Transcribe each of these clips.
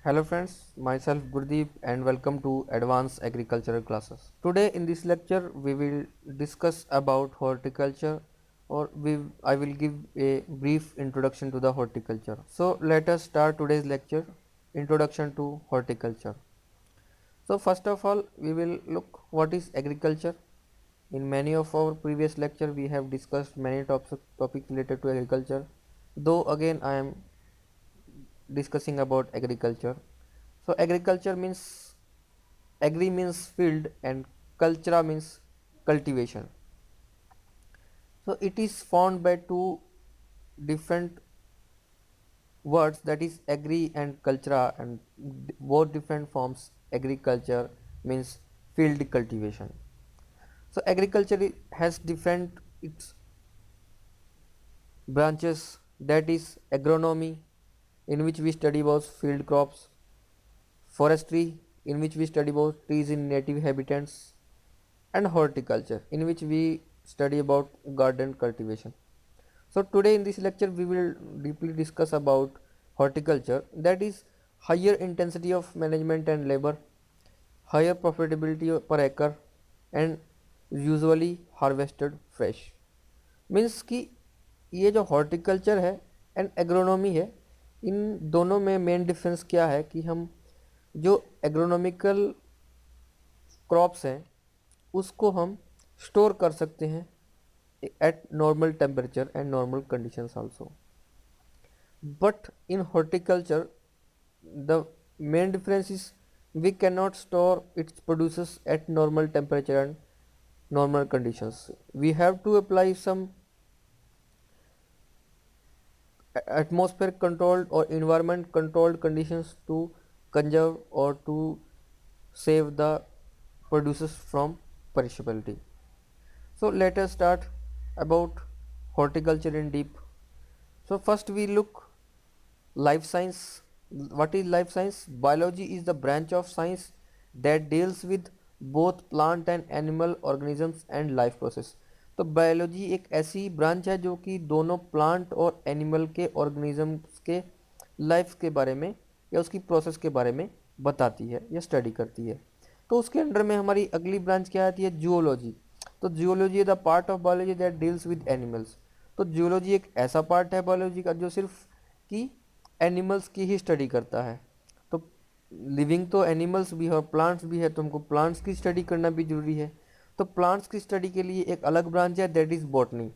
Hello friends, myself Gurdeep and welcome to Advanced Agricultural Classes. Today in this lecture we will discuss about horticulture I will give a brief introduction to the horticulture. So let us start today's lecture, Introduction to Horticulture. So first of all we will look what is agriculture. In many of our previous lecture we have discussed many topics related to agriculture. Though again I am discussing about agriculture. So agriculture means agri means field and cultura means cultivation. So it is formed by two different words, that is agri and cultura, and both different forms. Agriculture means field cultivation. So agriculture has different its branches, that is agronomy, in which we study about field crops, forestry, in which we study about trees in native habitats, and horticulture, in which we study about garden cultivation. So today in this lecture we will deeply discuss about horticulture, that is higher intensity of management and labor, higher profitability per acre, and usually harvested fresh. Means कि ये जो horticulture है and agronomy है, इन दोनों में main difference क्या है कि हम जो एग्रोनॉमिकल क्रॉप्स हैं उसको हम स्टोर कर सकते हैं at normal temperature and normal conditions also. But in horticulture the main difference is we cannot store its produces at normal temperature and normal conditions. We have to apply some atmosphere controlled or environment controlled conditions to conserve or to save the produces from perishability. So let us start about horticulture in deep. So first we look life science. What is life science? Biology is the branch of science that deals with both plant and animal organisms and life process. तो biology एक ऐसी branch है जो कि दोनों plant और animal के organisms के लाइफ के बारे में या उसकी प्रोसेस के बारे में बताती है या स्टडी करती है. तो उसके अंडर में हमारी अगली ब्रांच क्या आती है? जियोलॉजी. तो geology is the part of biology that deals with animals. तो जियोलॉजी एक ऐसा पार्ट है बायोलॉजी का जो सिर्फ कि एनिमल्स की ही स्टडी करता है. तो लिविंग तो एनिमल्स भी है और प्लांट्स भी है, तो हमको प्लांट्स की स्टडी करना भी जरूरी है. तो प्लांट्स की स्टडी के लिए एक अलग ब्रांच है, that is botany.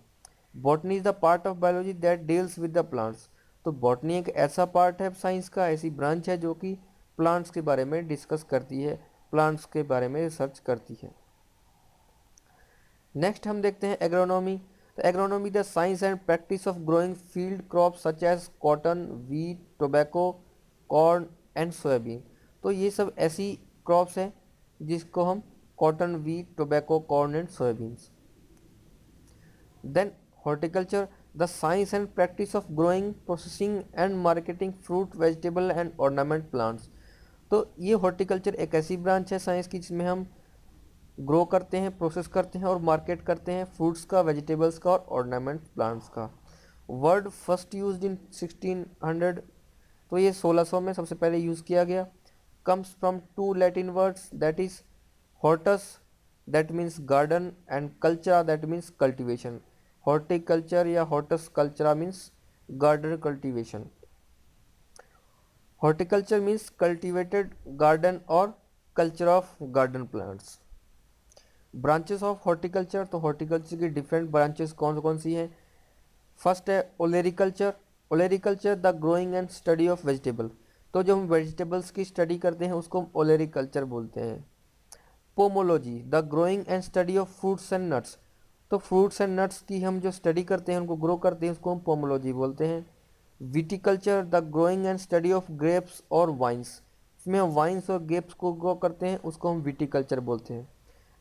Botany is the part of biology that deals with the plants. तो बॉटनी एक ऐसा पार्ट है साइंस का, ऐसी ब्रांच है जो कि प्लांट्स के बारे में डिस्कस करती है, प्लांट्स के बारे में रिसर्च करती है. नेक्स्ट हम देखते हैं एग्रोनॉमी. तो agronomy the science and practice of growing field crop such as cotton, wheat, tobacco, corn and soybean. तो ये सब ऐसी क्रॉप्स हैं जिसको हम cotton, wheat, tobacco, corn and soybeans. Then horticulture the science and practice of growing, processing and marketing fruit, vegetable and ornament plants. तो ये horticulture एक ऐसी ब्रांच है साइंस की जिसमें हम ग्रो करते हैं, प्रोसेस करते हैं और मार्केट करते हैं फ्रूट्स का, वेजिटेबल्स का और ऑर्नामेंट प्लांट्स का. Word first used in 1600. तो ये 1600 में सबसे पहले यूज़ किया गया. Comes from to Latin words, that is hortus that means garden and cultura that means cultivation. Horticulture या hortus cultura means garden cultivation. Horticulture means cultivated garden और culture of garden plants. Branches of horticulture. तो horticulture की different branches कौन कौन सी हैं? First है olericulture. Olericulture the growing and study of vegetable. तो जो हम वेजिटेबल्स की स्टडी करते हैं उसको हम ओलेरिकल्चर बोलते हैं. Pomology the growing and study of fruits and nuts. तो फ्रूट्स एंड नट्स की हम जो स्टडी करते हैं, उनको ग्रो करते हैं, उसको हम पोमोलॉजी बोलते हैं. Viticulture the growing and study of grapes और वाइन्स. इसमें हम वाइन्स और ग्रेप्स को ग्रो करते हैं, उसको हम विटिकल्चर बोलते हैं.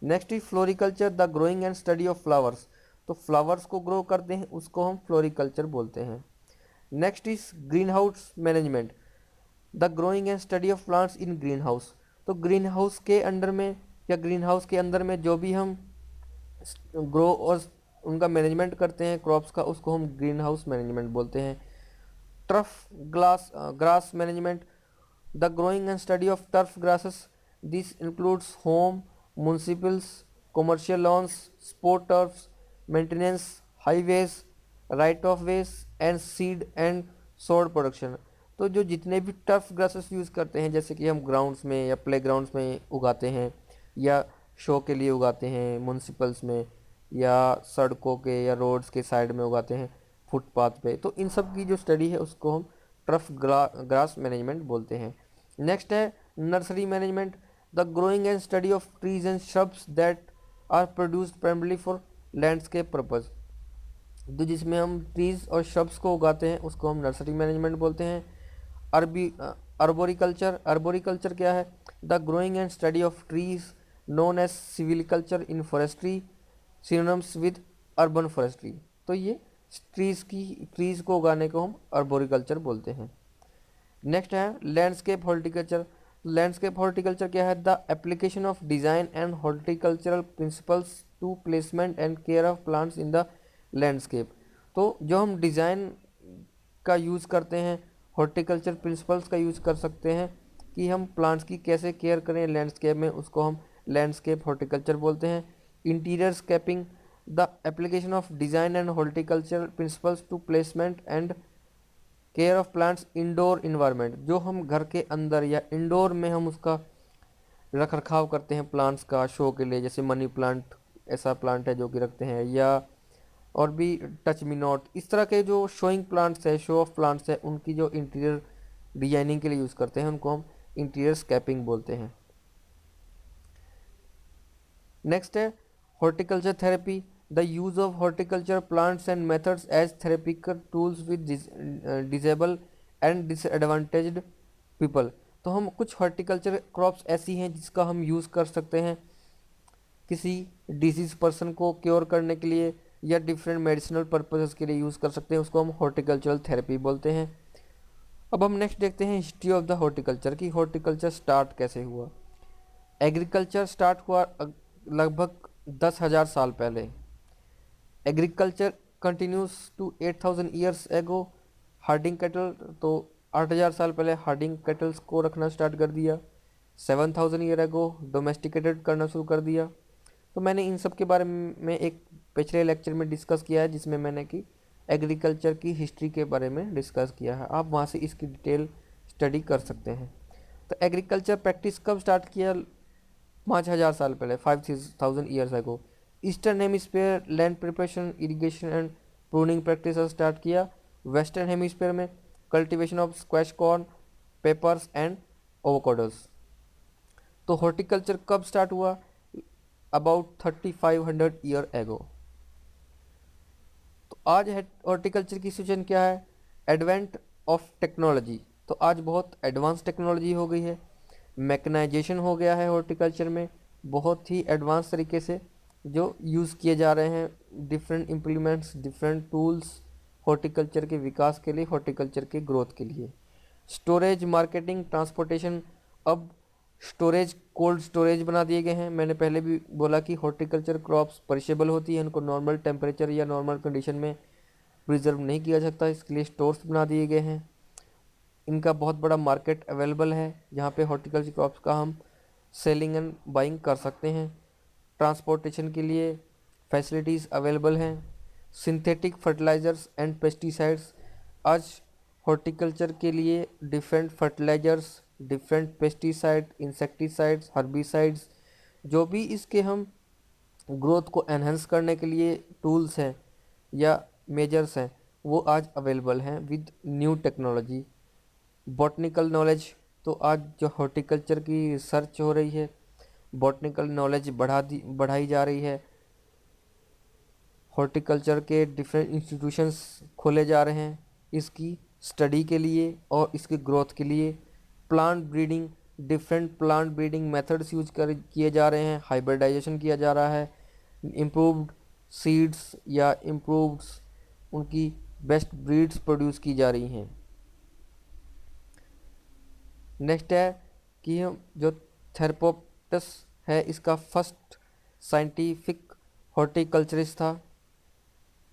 Next is floriculture the growing and study of flowers. तो फ्लावर्स को ग्रो करते हैं, उसको हम फ्लोरिकल्चर बोलते हैं. Next is green house management the growing and study of plants in green house. तो ग्रीन हाउस के अंडर में या ग्रीन हाउस के अंदर में जो भी हम ग्रो और उनका मैनेजमेंट करते हैं क्रॉप्स का, उसको हम ग्रीन हाउस मैनेजमेंट बोलते हैं. Trough grass management The growing and study of turf grasses. This includes home, municipals, commercial lawns, sport turfs, maintenance, highways, right of ways and seed and sword production. तो जो जितने भी turf grasses use करते हैं, जैसे कि हम grounds में या प्ले ग्राउंड्स में उगाते हैं या शो के लिए उगाते हैं म्यूनसिपल्स में, या सड़कों के या रोड्स के साइड में उगाते हैं फुटपाथ पे, तो इन सब की जो स्टडी है उसको हम टर्फ ग्रास मैनेजमेंट बोलते हैं। नेक्स्ट है nursery management. The growing and study of trees and shrubs that are produced primarily for landscape purpose. तो जिसमें हम ट्रीज और श्रब्स को उगाते हैं उसको हम नर्सरी मैनेजमेंट बोलते हैं। अर्बोरिकल्चर। अर्बोरिकल्चर क्या है? The growing and study of trees known as silviculture in forestry, synonyms with urban forestry. तो ये ट्रीज को उगाने को हम अर्बोरिकल्चर बोलते हैं। नेक्स्ट है लैंडस्केप हॉर्टिकल्चर। लैंडस्केप हॉर्टिकल्चर क्या है? The application of design and horticultural principles to placement and care of plants in the landscape. तो जो हम डिज़ाइन का यूज़ करते हैं, हॉर्टिकल्चर प्रिंसिपल्स का यूज़ कर सकते हैं कि हम प्लांट्स की कैसे केयर करें लैंडस्केप में, उसको हम लैंडस्केप हॉर्टिकल्चर बोलते हैं। Interior scaping. The application of design and horticulture principles to placement and care of plants indoor environment. जो हम घर के अंदर या इंडोर में हम उसका रख रखाव करते हैं प्लांट्स का शो के लिए, जैसे मनी प्लांट ऐसा प्लांट है जो कि रखते हैं, या और भी टच मी नॉट, इस तरह के जो शोइंग प्लांट्स है, शो ऑफ प्लांट्स है, उनकी जो इंटीरियर डिजाइनिंग के लिए यूज़ करते हैं उनको हम इंटीरियर स्कैपिंग बोलते हैं। नेक्स्ट है horticulture therapy. The use of horticulture plants and methods as therapeutical tools with disable and disadvantaged people. तो हम कुछ हॉर्टिकल्चर क्रॉप्स ऐसी हैं जिसका हम यूज़ कर सकते हैं किसी डिजीज पर्सन को क्योर करने के लिए या डिफरेंट मेडिसिनल पर्पसेस के लिए यूज़ कर सकते हैं, उसको हम हॉर्टिकल्चरल थेरेपी बोलते हैं। अब हम नेक्स्ट देखते हैं हिस्ट्री ऑफ द हॉर्टिकल्चर की हॉर्टिकल्चर स्टार्ट कैसे हुआ। एग्रीकल्चर स्टार्ट हुआ लगभग 10,000 साल पहले। Agriculture continues to 8,000 years ago. Herding cattle, तो 8,000 साल पहले हार्डिंग कैटल्स को रखना स्टार्ट कर दिया। 7,000 ईयर एगो डोमेस्टिकेटेड करना शुरू कर दिया। तो मैंने इन सब के बारे में एक पिछले लेक्चर में डिस्कस किया है, जिसमें मैंने कि एग्रीकल्चर की हिस्ट्री के बारे में डिस्कस किया है। आप वहाँ से इसकी डिटेल स्टडी कर सकते हैं। तो एग्रीकल्चर प्रैक्टिस कब स्टार्ट किया? 5,000 साल पहले, 5,000 years ago. Eastern hemisphere land preparation, irrigation and pruning practice start किया। वेस्टर्न हेमिस्फीयर में cultivation of squash corn, peppers and avocados. तो हॉर्टिकल्चर कब स्टार्ट हुआ? About 3,500 year ago. तो आज हॉर्टिकल्चर की सिचुएशन क्या है? Advent of technology. तो आज बहुत एडवांस टेक्नोलॉजी हो गई है, मैकेनाइजेशन हो गया है हॉर्टिकल्चर में, बहुत ही एडवांस तरीके से जो यूज़ किए जा रहे हैं different implements, different tools horticulture के विकास के लिए, हॉर्टिकल्चर के ग्रोथ के लिए। Storage, marketing, transportation. अब स्टोरेज, कोल्ड स्टोरेज बना दिए गए हैं। मैंने पहले भी बोला कि हॉर्टिकल्चर क्रॉप्स परिशेबल होती है, इनको नॉर्मल टेम्परेचर या नॉर्मल कंडीशन में प्रिजर्व नहीं किया जा सकता, इसके लिए स्टोर्स बना दिए गए हैं। इनका बहुत बड़ा मार्केट अवेलेबल है जहाँ पे हॉर्टिकल्चर क्रॉप्स का हम सेलिंग एंड बाइंग कर सकते हैं। ट्रांसपोर्टेशन के लिए फैसिलिटीज़ अवेलेबल हैं। Synthetic fertilisers and pesticides. आज हॉर्टिकल्चर के लिए different fertilisers, different pesticide, insecticides, herbicides, जो भी इसके हम ग्रोथ को एनहेंस करने के लिए टूल्स हैं या मेजर्स हैं, वो आज अवेलेबल हैं with new technology. Botanical knowledge. तो आज जो हॉर्टिकल्चर की रिसर्च हो रही है, बॉटनिकल नॉलेज बढ़ाई जा रही है। हॉर्टिकल्चर के डिफरेंट इंस्टीट्यूशंस खोले जा रहे हैं इसकी स्टडी के लिए और इसके ग्रोथ के लिए। Plant breeding, different plant breeding methods use कर किए जा रहे हैं, हाइब्रिडाइजेशन किया जा रहा है, इम्प्रूव्ड सीड्स या इम्प्रूव्ड उनकी बेस्ट ब्रीड्स प्रोड्यूस की जा रही हैं। नेक्स्ट है कि हम जो थेरपोप्टस है इसका फर्स्ट साइंटिफिक हॉर्टिकल्चरिस्ट था,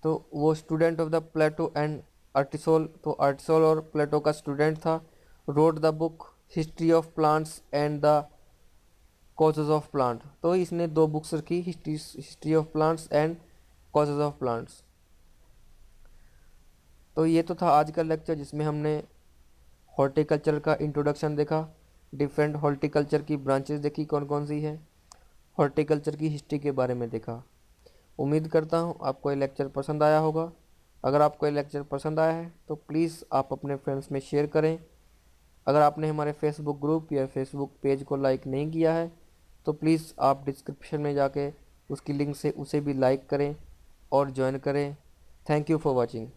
तो वो student of the Plato and Aristotle. तो आर्टिसोल और प्लेटो का स्टूडेंट था। Wrote the book history of plants and the causes of plant. तो इसने दो बुक्स रखी, history of plants and causes of plants. तो ये तो था आज का लेक्चर जिसमें हमने हॉर्टिकल्चर का इंट्रोडक्शन देखा, डिफरेंट हॉर्टिकल्चर की ब्रांचेस देखी कौन कौन सी है, हॉर्टिकल्चर की हिस्ट्री के बारे में देखा। उम्मीद करता हूँ आपको ये लेक्चर पसंद आया होगा। अगर आपको ये लेक्चर पसंद आया है तो प्लीज़ आप अपने फ्रेंड्स में शेयर करें। अगर आपने हमारे फेसबुक ग्रुप या फेसबुक पेज को लाइक नहीं किया है तो प्लीज़ आप डिस्क्रिप्शन में जाके उसकी लिंक से उसे भी लाइक करें और ज्वाइन करें। Thank you for watching.